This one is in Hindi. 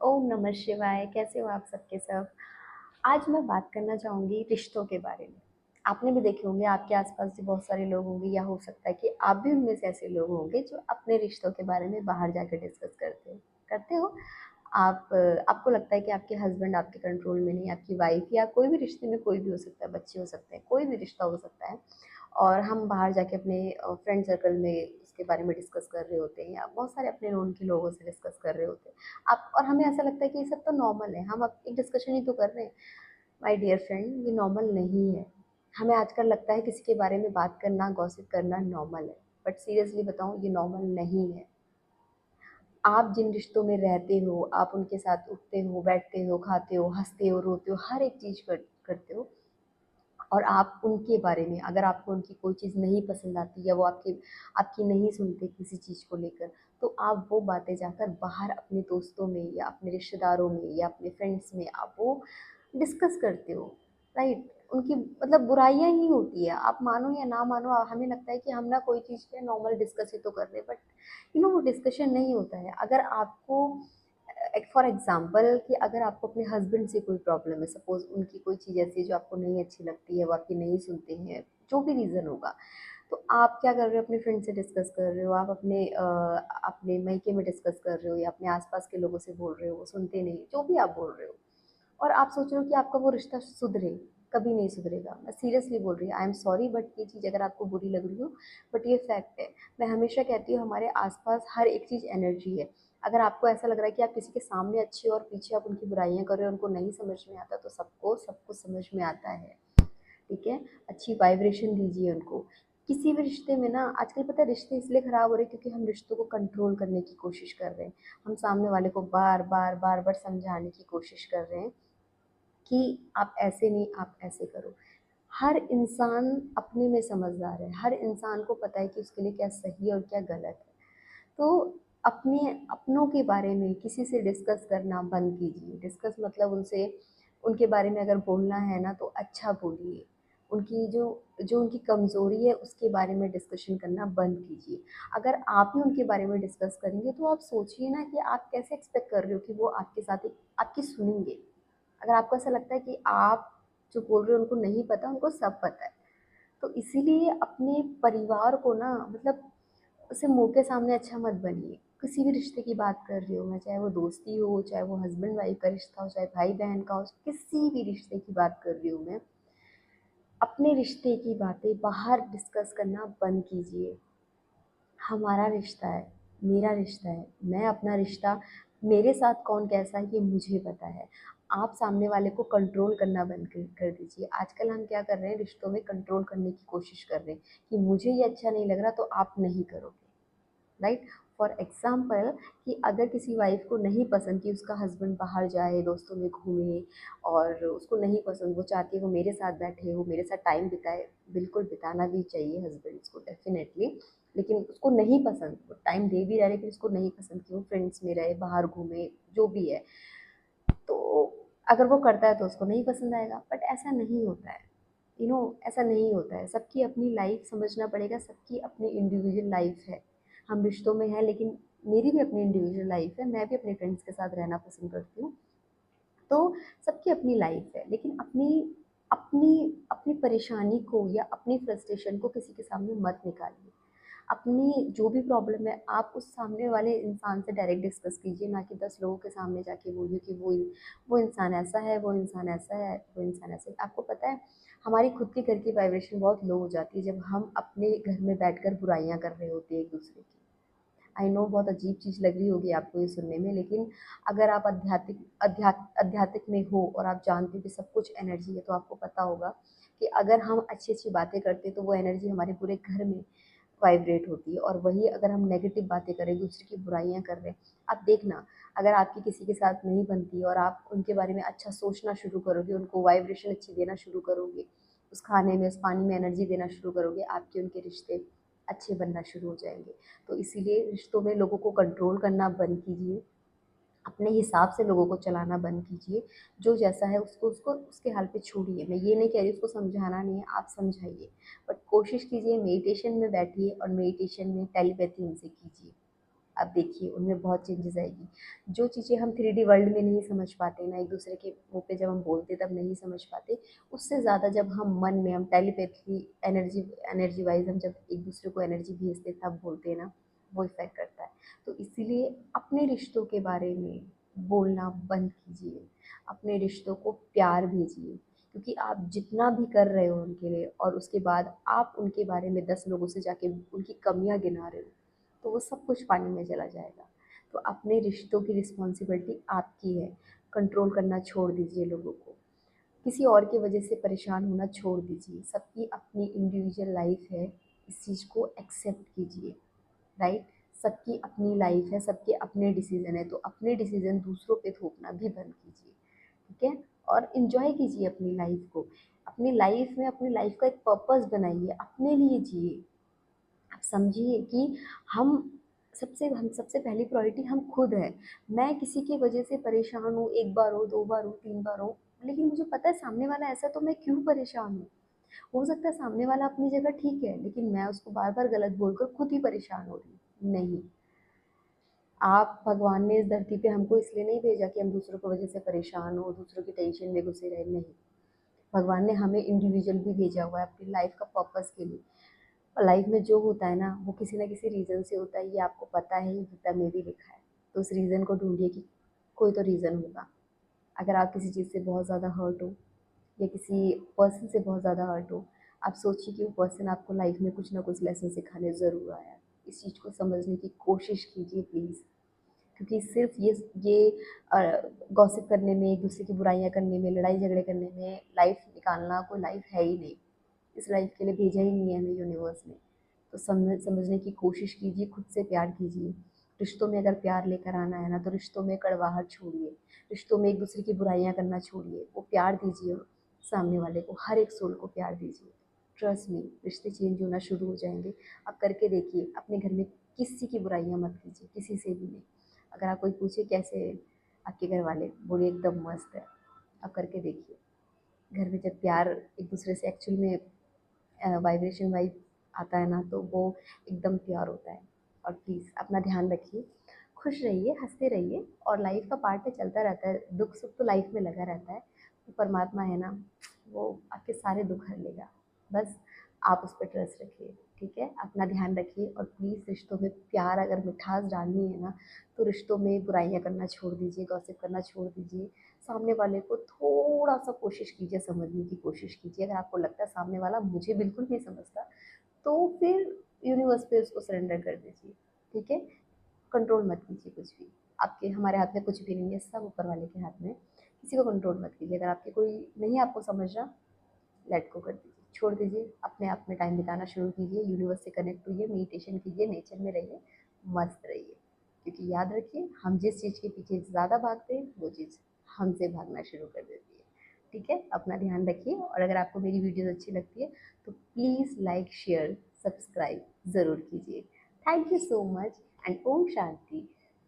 ओम नमः शिवाय। कैसे हो आप सबके सब। आज मैं बात करना चाहूँगी रिश्तों के बारे में। आपने भी देखे होंगे, आपके आसपास भी बहुत सारे लोग होंगे, या हो सकता है कि आप भी उनमें से ऐसे लोग होंगे जो अपने रिश्तों के बारे में बाहर जाकर डिस्कस करते हो। आपको लगता है कि आपके हस्बैंड आपके कंट्रोल में नहीं, आपकी वाइफ या कोई भी रिश्ते में कोई भी हो सकता है, बच्चे हो सकते हैं, कोई भी रिश्ता हो सकता है। और हम बाहर जाके अपने फ्रेंड सर्कल में उसके बारे में डिस्कस कर रहे होते हैं, या बहुत सारे अपने नोन के लोगों से डिस्कस कर रहे होते हैं। आप और हमें ऐसा लगता है कि ये सब तो नॉर्मल है, हम अब एक डिस्कशन ही तो कर रहे हैं। माय डियर फ्रेंड, ये नॉर्मल नहीं है। हमें आजकल लगता है किसी के बारे में बात करना, गॉसिप करना नॉर्मल है, बट सीरियसली बताऊं, ये नॉर्मल नहीं है। आप जिन रिश्तों में रहते हो, आप उनके साथ उठते हो, बैठते हो, खाते हो, हंसते हो, रोते हो, हर एक चीज़ करते हो। और आप उनके बारे में, अगर आपको उनकी कोई चीज़ नहीं पसंद आती, या वो आपकी आपकी नहीं सुनते किसी चीज़ को लेकर, तो आप वो बातें जाकर बाहर अपने दोस्तों में, या अपने रिश्तेदारों में, या अपने फ्रेंड्स में आप वो डिस्कस करते हो। राइट। उनकी मतलब बुराइयां ही होती है, आप मानो या ना मानो। हमें लगता है कि हम ना कोई चीज़ पे नॉर्मल डिस्कस ही तो कर रहे हैं, बट वो डिस्कशन नहीं होता है। अगर आपको फॉर एग्जाम्पल, कि अगर आपको अपने हस्बैंड से कोई प्रॉब्लम है, सपोज उनकी कोई चीज़ ऐसी है जो आपको नहीं अच्छी लगती है, वो आपकी नहीं सुनते हैं, जो भी रीज़न होगा, तो आप क्या कर रहे हो, अपने फ्रेंड से डिस्कस कर रहे हो, आप अपने मायके में डिस्कस कर रहे हो, या अपने आसपास के लोगों से बोल रहे हो, वो सुनते नहीं, जो भी आप बोल रहे हो। और आप सोच रहे हो कि आपका वो रिश्ता सुधरे। कभी नहीं सुधरेगा। मैं सीरियसली बोल रही हूँ, आई एम सॉरी, बट ये चीज़ अगर आपको बुरी लग रही हो, बट ये फैक्ट है। मैं हमेशा कहती हूँ, हमारे आसपास हर एक चीज़ एनर्जी है। अगर आपको ऐसा लग रहा है कि आप किसी के सामने अच्छे हो और पीछे आप उनकी बुराइयां कर रहे हो, उनको नहीं समझ में आता, तो सबको सब कुछ समझ में आता है। ठीक है। अच्छी वाइब्रेशन दीजिए उनको। किसी भी रिश्ते में ना, आजकल पता है रिश्ते इसलिए खराब हो रहे हैं क्योंकि हम रिश्तों को कंट्रोल करने की कोशिश कर रहे हैं। हम सामने वाले को बार बार बार बार समझाने की कोशिश कर रहे हैं कि आप ऐसे नहीं, आप ऐसे करो। हर इंसान अपने में समझदार है, हर इंसान को पता है कि उसके लिए क्या सही है और क्या गलत है। तो अपने अपनों के बारे में किसी से डिस्कस करना बंद कीजिए। डिस्कस मतलब उनसे, उनके बारे में अगर बोलना है ना, तो अच्छा बोलिए। उनकी जो जो उनकी कमज़ोरी है उसके बारे में डिस्कशन करना बंद कीजिए। अगर आप ही उनके बारे में डिस्कस करेंगे, तो आप सोचिए ना कि आप कैसे एक्सपेक्ट कर रहे हो कि वो आपके साथ आपकी सुनेंगे। अगर आपको ऐसा लगता है कि आप जो बोल रहे हो उनको नहीं पता, उनको सब पता है। तो इसीलिए अपने परिवार को ना, मतलब उसे मुंह के सामने अच्छा मत बनिए। किसी भी रिश्ते की बात कर रही हूँ मैं, चाहे वो दोस्ती हो, चाहे वो हस्बैंड वाइफ का रिश्ता हो, चाहे भाई बहन का हो, किसी भी रिश्ते की बात कर रही हूँ मैं। अपने रिश्ते की बातें बाहर डिस्कस करना बंद कीजिए। हमारा रिश्ता है, मेरा रिश्ता है, मैं अपना रिश्ता, मेरे साथ कौन कैसा है ये मुझे पता है। आप सामने वाले को कंट्रोल करना बंद कर दीजिए। आजकल हम क्या कर रहे हैं, रिश्तों में कंट्रोल करने की कोशिश कर रहे हैं कि मुझे ये अच्छा नहीं लग रहा तो आप नहीं करोगे। राइट। फॉर एग्जाम्पल, कि अगर किसी वाइफ को नहीं पसंद कि उसका हस्बैंड बाहर जाए, दोस्तों में घूमे, और उसको नहीं पसंद, वो चाहती है वो मेरे साथ बैठे, वो मेरे साथ टाइम बिताए। बिल्कुल बिताना भी चाहिए हस्बैंड्स को, डेफिनेटली। लेकिन उसको नहीं पसंद, वो टाइम दे भी रहा है, लेकिन उसको नहीं पसंद कि वो फ्रेंड्स में रहे, बाहर घूमे, जो भी है, तो अगर वो करता है तो उसको नहीं पसंद आएगा। बट ऐसा नहीं होता है। ऐसा नहीं होता है। सबकी अपनी लाइफ समझना पड़ेगा, सबकी अपनी इंडिविजुअल लाइफ है। हम रिश्तों में हैं, लेकिन मेरी भी अपनी इंडिविजुअल लाइफ है, मैं भी अपने फ्रेंड्स के साथ रहना पसंद करती हूँ। तो सबकी अपनी लाइफ है, लेकिन अपनी अपनी अपनी परेशानी को या अपनी फ्रस्ट्रेशन को किसी के सामने मत निकालिए। अपनी जो भी प्रॉब्लम है, आप उस सामने वाले इंसान से डायरेक्ट डिस्कस कीजिए, ना कि 10 लोगों के सामने जाके बोलिए कि वो इंसान ऐसा है, वो इंसान ऐसा है, वो इंसान ऐसा है। आपको पता है, हमारी खुद के घर की वाइब्रेशन बहुत लो हो जाती है जब हम अपने घर में बैठकर बुराइयां कर रहे होते हैं एक दूसरे की। आई नो, बहुत अजीब चीज़ लग रही होगी आपको ये सुनने में, लेकिन अगर आप आध्यात्मिक में हो और आप जानते हो कि सब कुछ एनर्जी है, तो आपको पता होगा कि अगर हम अच्छी अच्छी बातें करते हैं तो वो एनर्जी हमारे पूरे घर में वाइब्रेट होती है। और वही अगर हम नेगेटिव बातें करें, दूसरे की बुराइयां कर रहे हैं, आप देखना, अगर आपकी किसी के साथ नहीं बनती और आप उनके बारे में अच्छा सोचना शुरू करोगे, उनको वाइब्रेशन अच्छी देना शुरू करोगे, उस खाने में, उस पानी में एनर्जी देना शुरू करोगे, आपके उनके रिश्ते अच्छे बनना शुरू हो जाएंगे। तो इसीलिए रिश्तों में लोगों को कंट्रोल करना बंद कीजिए। अपने हिसाब से लोगों को चलाना बंद कीजिए। जो जैसा है उसको उसको उसके हाल पे छोड़िए। मैं ये नहीं कह रही उसको समझाना नहीं है, आप समझाइए, बट कोशिश कीजिए मेडिटेशन में बैठिए और मेडिटेशन में टेलीपैथी उनसे कीजिए। आप देखिए उनमें बहुत चेंजेस आएगी। जो चीज़ें हम 3D वर्ल्ड में नहीं समझ पाते ना, एक दूसरे के मुँह पे जब हम बोलते तब नहीं समझ पाते, उससे ज़्यादा जब हम मन में हम टेलीपैथी एनर्जी एनर्जी वाइज़ हम जब एक दूसरे को एनर्जी भेजते हैं तब बोलते हैं ना, वो इफ़ेक्ट करता है। तो इसीलिए अपने रिश्तों के बारे में बोलना बंद कीजिए, अपने रिश्तों को प्यार भेजिए, क्योंकि आप जितना भी कर रहे हो उनके लिए और उसके बाद आप उनके बारे में 10 लोगों से जाके उनकी कमियाँ गिना रहे हो, तो वो सब कुछ पानी में चला जाएगा। तो अपने रिश्तों की रिस्पॉन्सिबिलिटी आपकी है, कंट्रोल करना छोड़ दीजिए लोगों को, किसी और की वजह से परेशान होना छोड़ दीजिए। सबकी अपनी इंडिविजुअल लाइफ है, इस चीज़ को एक्सेप्ट कीजिए, राइट? सबकी अपनी लाइफ है, सबके अपने डिसीज़न है, तो अपने डिसीज़न दूसरों पे थोपना भी बंद कीजिए, ठीक है? और एन्जॉय कीजिए अपनी लाइफ को। अपनी लाइफ में अपनी लाइफ का एक पर्पस बनाइए, अपने लिए जिए। आप समझिए कि हम सबसे पहली प्रायोरिटी हम खुद हैं। मैं किसी की वजह से परेशान हूँ, 1 बार हो, 2 बार हो, 3 बार हो, लेकिन मुझे पता है सामने वाला ऐसा, तो मैं क्यों परेशान हूँ? हो सकता है सामने वाला अपनी जगह ठीक है, लेकिन मैं उसको बार-बार गलत बोलकर खुद ही परेशान हो रही हूँ। नहीं, आप भगवान ने इस धरती पे हमको इसलिए नहीं भेजा कि हम दूसरों की वजह से परेशान हो, दूसरों की टेंशन में घुसे रहें, नहीं। भगवान ने हमें इंडिविजुअल भी भेजा हुआ है अपनी लाइफ का पर्पस के लिए। और लाइफ में जो होता है ना, वो किसी ना किसी रीज़न से होता है, ये आपको पता है, ये गीता में भी लिखा है। तो उस रीज़न को ढूँढिए कि कोई तो रीज़न होगा। अगर आप किसी चीज़ से बहुत ज़्यादा हर्ट हो या किसी पर्सन से बहुत ज़्यादा हर्ट हो, आप सोचिए कि वो पर्सन आपको लाइफ में कुछ ना कुछ लेसन सिखाने ज़रूर आया है। इस चीज़ को समझने की कोशिश कीजिए प्लीज़। क्योंकि सिर्फ गॉसिप करने में, एक दूसरे की बुराइयाँ करने में, लड़ाई झगड़े करने में लाइफ निकालना कोई लाइफ है ही नहीं। इस लाइफ के लिए भेजा ही नहीं है हमें यूनिवर्स ने। तो समझने की कोशिश कीजिए, खुद से प्यार कीजिए। रिश्तों में अगर प्यार लेकर आना है ना, तो रिश्तों में कड़वाहट छोड़िए, रिश्तों में एक दूसरे की बुराइयाँ करना छोड़िए, वो प्यार दीजिए। सामने वाले को, हर एक सोल को प्यार दीजिए। ट्रस्ट मी, रिश्ते चेंज होना शुरू हो जाएंगे। आप करके देखिए, अपने घर में किसी की बुराइयाँ मत कीजिए, किसी से भी नहीं। अगर आप कोई पूछे कैसे है आपके घर वाले, बोलिए एकदम मस्त है। आप करके देखिए, घर में जब प्यार एक दूसरे से एक्चुअल में वाइब्रेशन वाइब आता है ना, तो वो एकदम प्यार होता है। और प्लीज़ अपना ध्यान रखिए, खुश रहिए, हंसते रहिए, और लाइफ का पार्ट है, चलता रहता है, दुख सुख तो लाइफ में लगा रहता है। वो परमात्मा है ना, वो आपके सारे दुख हर लेगा। बस आप उस पर ट्रस्ट रखिए, ठीक है? अपना ध्यान रखिए, और प्लीज़ रिश्तों में प्यार अगर मिठास डालनी है ना, तो रिश्तों में बुराइयाँ करना छोड़ दीजिए, गॉसिप करना छोड़ दीजिए। सामने वाले को थोड़ा-सा कोशिश कीजिए, समझने की कोशिश कीजिए। अगर आपको लगता है सामने वाला मुझे बिल्कुल नहीं समझता, तो फिर यूनिवर्स पे उसको सरेंडर कर दीजिए, ठीक है? कंट्रोल मत कीजिए कुछ भी। आपके हमारे हाथ में कुछ भी नहीं है, सब ऊपर वाले के हाथ में है। किसी को कंट्रोल मत कीजिए। अगर आपके कोई नहीं आपको समझ रहा, लेट गो कर दीजिए, छोड़ दीजिए। अपने आप में टाइम बिताना शुरू कीजिए, यूनिवर्स से कनेक्ट होइए, मेडिटेशन कीजिए, नेचर में रहिए, मस्त रहिए। क्योंकि याद रखिए, हम जिस चीज़ के पीछे ज़्यादा भागते हैं, वो चीज़ हमसे भागना शुरू कर देती है। ठीक है? अपना ध्यान रखिए, और अगर आपको मेरी वीडियोज़ अच्छी लगती है, तो प्लीज़ लाइक, शेयर, सब्सक्राइब ज़रूर कीजिए। Thank you so much, and ओम शांति।